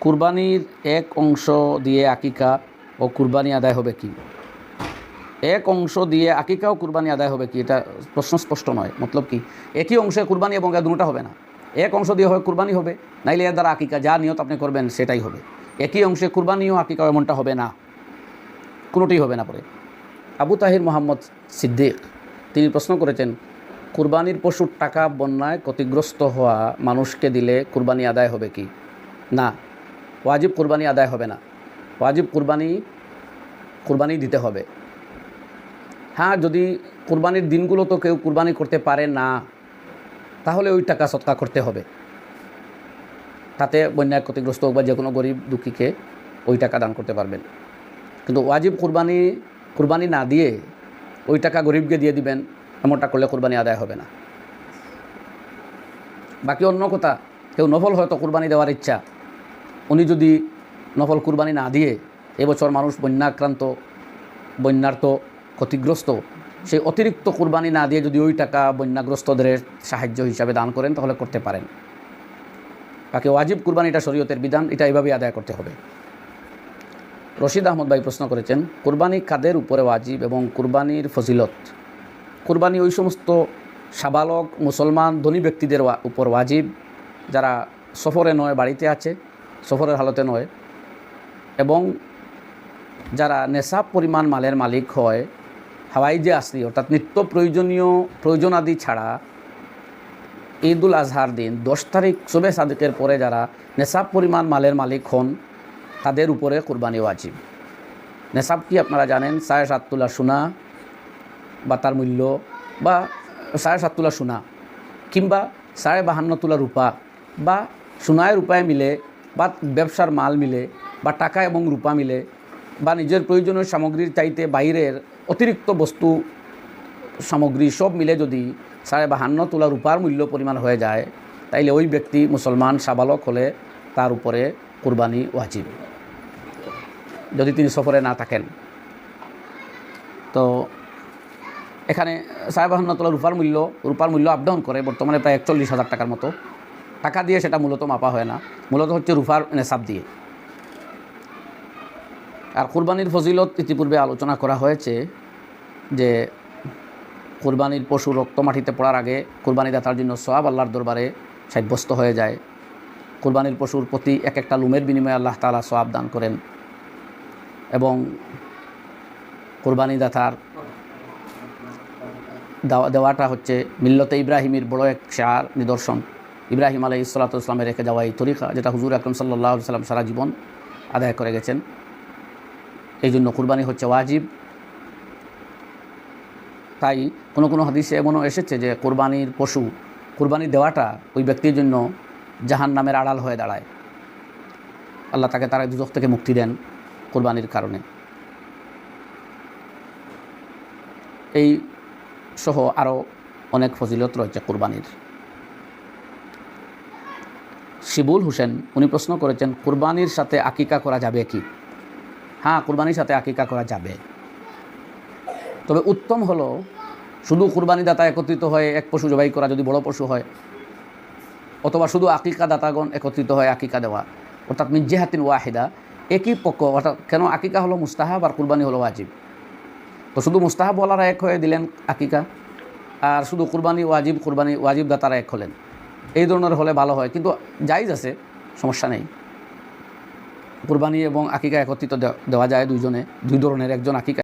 কুরবানির এক অংশ দিয়ে আকিকা ও কুরবানি আদায় হবে কি? এক অংশ দিয়ে আকিকা ও কুরবানি আদায় হবে কি, এটা প্রশ্ন স্পষ্ট নয়। মতলব কি, একই অংশে কুরবানি এবং দুটোটা হবে না। এক অংশ দিয়ে হয় কুরবানি হবে, নাইলে এর দ্বারা আকিকা, যা নিয়ত আপনি করবেন সেটাই হবে। একই অংশে কুরবানি ও আকিকা এমনটা হবে না, কোনোটাই হবে না। পরে আবু তাহির মোহাম্মদ সিদ্দিক তিনি প্রশ্ন করেছেন, কুরবানির পশুর টাকা বন্যায় ক্ষতিগ্রস্ত হওয়া মানুষকে দিলে কুরবানি আদায় হবে কি? না, ওয়াজিব কুরবানি আদায় হবে না। ওয়াজিব কুরবানি দিতে হবে। হ্যাঁ, যদি কুরবানির দিনগুলো তো কেউ কুরবানি করতে পারে না, তাহলে ওই টাকা সদকা করতে হবে। তাতে বন্যায় ক্ষতিগ্রস্ত হোক বা যে কোনো গরিব দুঃখীকে ওই টাকা দান করতে পারবেন। কিন্তু ওয়াজিব কুরবানি না দিয়ে ওই টাকা গরিবকে দিয়ে দিবেন, এমনটা করলে কুরবানি আদায় হবে না। বাকি অন্য কথা, কেউ নফল হয়তো কুরবানি দেওয়ার ইচ্ছা, উনি যদি নফল কুরবানি না দিয়ে, এবছর মানুষ বন্যার্ত ক্ষতিগ্রস্ত, সেই অতিরিক্ত কুরবানি না দিয়ে যদি ওই টাকা বন্যাগ্রস্তদের সাহায্য হিসাবে দান করেন, তাহলে করতে পারেন। বাকি ওয়াজিব কুরবানিটা শরীয়তের বিধান, এটা এইভাবেই আদায় করতে হবে। রশিদ আহমদ ভাই প্রশ্ন করেছেন, কুরবানি কাদের উপরে ওয়াজিব এবং কুরবানির ফজিলত? কুরবানি ওই সমস্ত সাবালক মুসলমান ধনী ব্যক্তিদের উপর ওয়াজিব, যারা সফরে নয়, বাড়িতে আছে, সফরের হালতে নয়, এবং যারা নেশাব পরিমাণ মালের মালিক হয়, হাওয়াইজে আসলি অর্থাৎ নিত্য প্রয়োজনাদি ছাড়া ঈদুল আজহার দিন 10 তারিখ শবে সাদিকের পরে যারা নেশাব পরিমাণ মালের মালিক হন, তাদের উপরে কুরবানি ওয়াজিব। নেশাব কি আপনারা জানেন, 7.5 তোলা সোনা বা তার মূল্য, বা 7.5 তোলা সোনা, কিংবা 52.5 তোলা রূপা, বা সোনায় রূপায় মিলে, বা ব্যবসার মাল মিলে, বা টাকা এবং রূপা মিলে, বা নিজের প্রয়োজনীয় সামগ্রীর চাইতে বাইরের অতিরিক্ত বস্তু সামগ্রী সব মিলে যদি 52.5 তোলা রূপার মূল্য পরিমাণ হয়ে যায়, তাইলে ওই ব্যক্তি মুসলমান সাবালক হলে তার উপরে কুরবানি ওয়াজিব, যদি তিনি সফরে না থাকেন। তো এখানে 52.5 তোলা রূপার মূল্য আপ ডাউন করে, বর্তমানে প্রায় 41,000 টাকার মতো। টাকা দিয়ে সেটা মূলত মাপা হয় না, মূলত হচ্ছে রূপার নেশাব দিয়ে। আর কুরবানির ফজিলত ইতিপূর্বে আলোচনা করা হয়েছে যে কুরবানির পশু রক্ত মাটিতে পড়ার আগে কুরবানি দাতার জন্য সওয়াব আল্লাহর দরবারে সাব্যস্ত হয়ে যায়। কুরবানির পশুর প্রতি এক একটা লুমের বিনিময়ে আল্লাহ তাআলা সওয়াব দান করেন, এবং কুরবানি দাতার দেওয়াটা হচ্ছে মিল্লতে ইব্রাহিমের বড় এক শার নিদর্শন। ইব্রাহিম আলাইহিস সালাতু ওয়াস সালামের রেখে যাওয়া এই তরিকা, যেটা হুজুর আকরাম সাল্লাল্লাহু আলাইহি ওয়াসাল্লাম সারা জীবন আদায় করে গেছেন। এই জন্য কুরবানি হচ্ছে ওয়াজিব। তাই কোনো কোনো হাদিসে এমনও এসেছে যে কুরবানি দেওয়াটা ওই ব্যক্তির জন্য জাহান্নামের আড়াল হয়ে দাঁড়ায়। আল্লাহ তাকে তার দুজখ থেকে মুক্তি দেন কুরবানির কারণে। এই সহ আরও অনেক ফজিলত রয়েছে কুরবানির। শিবুল হোসেন উনি প্রশ্ন করেছেন, কুরবানির সাথে আকিকা করা যাবে কি? হ্যাঁ, কুরবানির সাথে আকিকা করা যাবে, তবে উত্তম হলো শুধু কুরবানি দাতা একত্রিত হয়ে এক পশু জবাই করা, যদি বড় পশু হয়, অথবা শুধু আকিকা দাতাগণ একত্রিত হয়ে আকিকা দেওয়া, অর্থাৎ মিন জিহাতিন ওয়াহিদা, একই পক্ষ। অর্থাৎ কেন আকিকা হলো মুস্তাহাব আর কুরবানি হলো ওয়াজিব, তো শুধু মুস্তাহাব ওয়ালারা এক হয়ে দিলেন আকিকা, আর শুধু ওয়াজিব দাতারা এক হলেন। এই ধরনের হলে ভালো হয়, কিন্তু জায়েজ আছে, সমস্যা নেই। কুরবানি এবং আকিকা একত্রিত দেওয়া যায় দুই ধরনের, একজন আকিকা